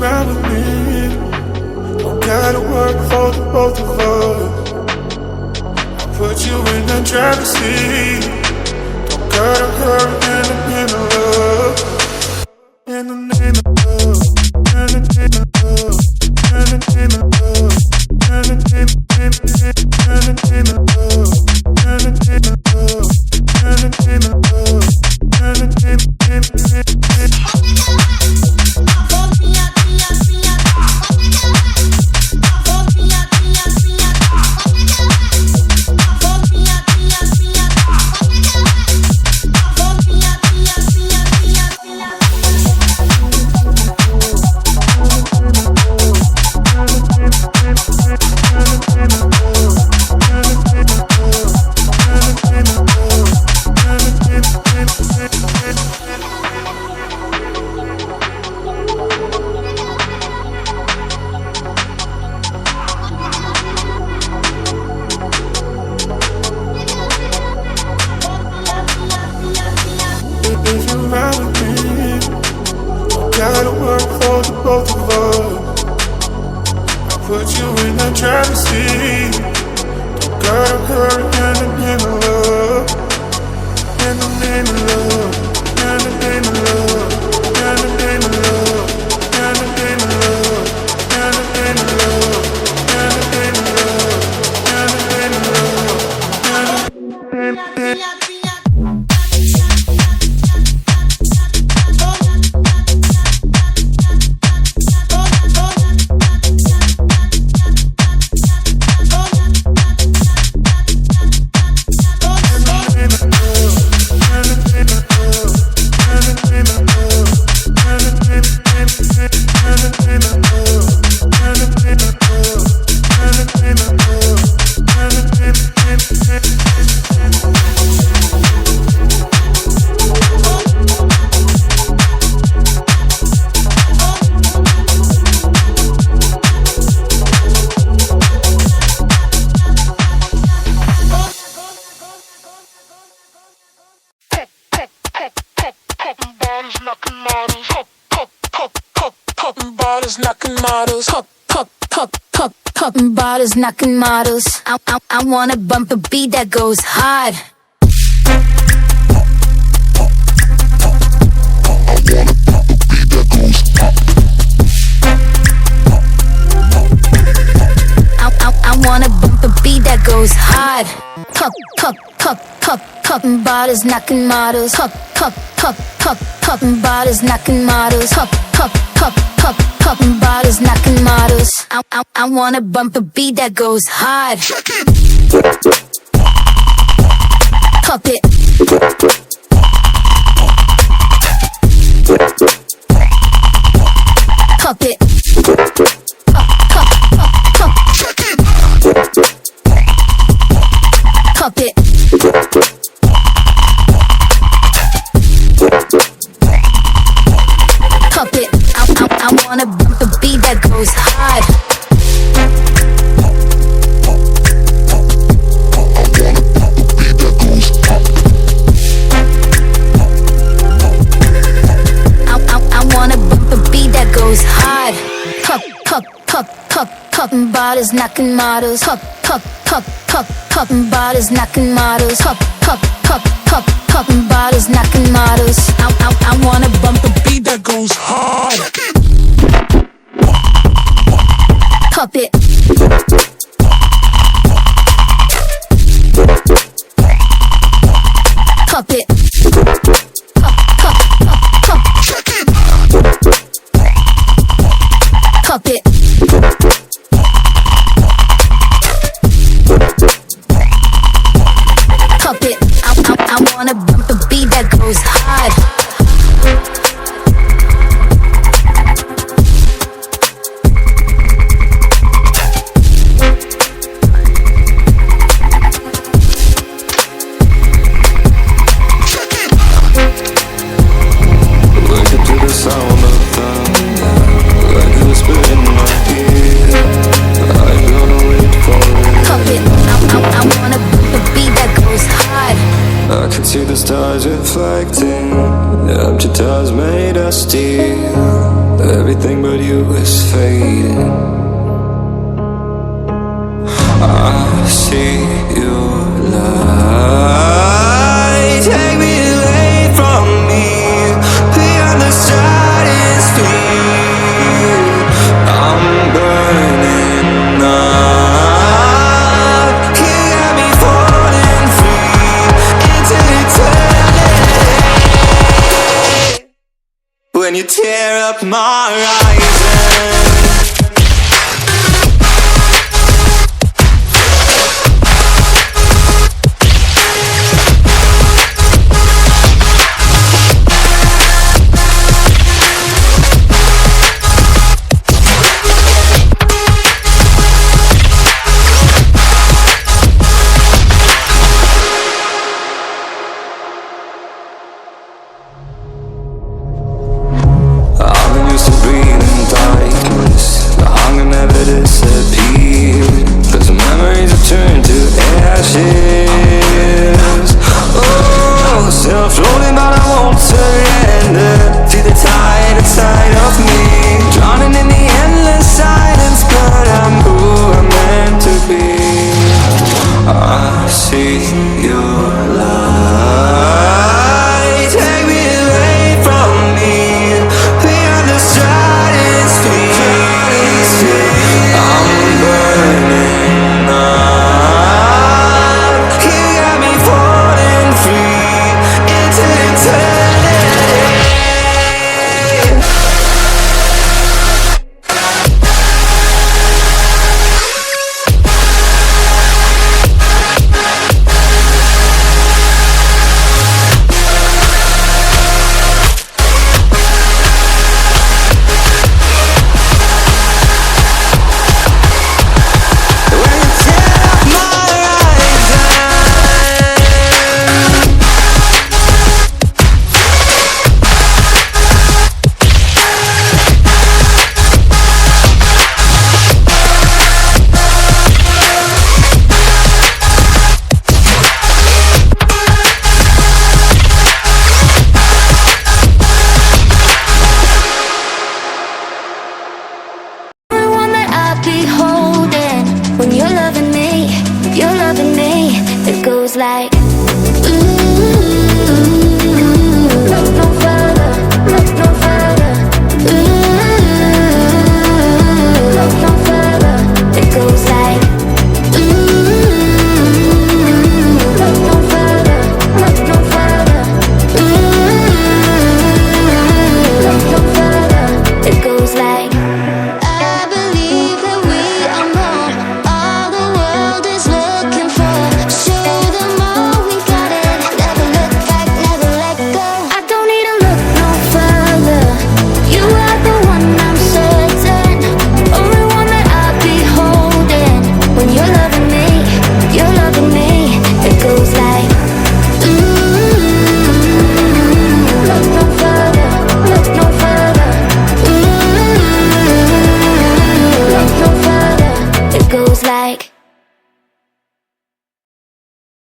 ride with me, don't gotta work for the both of us. I'll put you in the driver's seat, don't gotta hurry in the name of love. In the name of love, in the name of love, in the name of love, in the name of love, in the name of love, in the name of love, in the name of love, in the name of gotta work for the both of us. I'll put you in the driver's seat, don't gotta hurry in the name of love. In the name of love, in the name of love, in the name of love, in the name of love, in the name of love, in the name of love, in the name of love, in the name of love. Popping bottles, knocking models. I wanna bump a beat that goes hard. I wanna bump a beat that goes hard. Popping bottles, knocking models. Popping bottles, knocking models. Popping bottles, knocking models. I wanna bump a beat that goes hard. Pop it. Pop it. Pop it. Pop it. I wanna bump a beat that goes hard. I wanna bump a beat that goes hard. Popping bottles, knocking models. Popping bottles, knocking models. Popping bottles, knocking models. I wanna bump a beat that goes hard. Pop it. Pop it. Pop it. Pop it. I wanna bump a beat that goes hard. See the stars reflecting, the empty tires made of steel. Everything but you is fading. I see your light. Take me away from me, beyond the stratosphere. I'm burning up. You got me falling free into eternity. When you tear up my horizon. Floating but I won't surrender to the tide inside of me, drowning in the endless silence, but I'm who I'm meant to be. I see your light. Take me away from me, beyond the stratosphere. I'm burning up. You got me falling free into eternity. When you're loving me, it goes like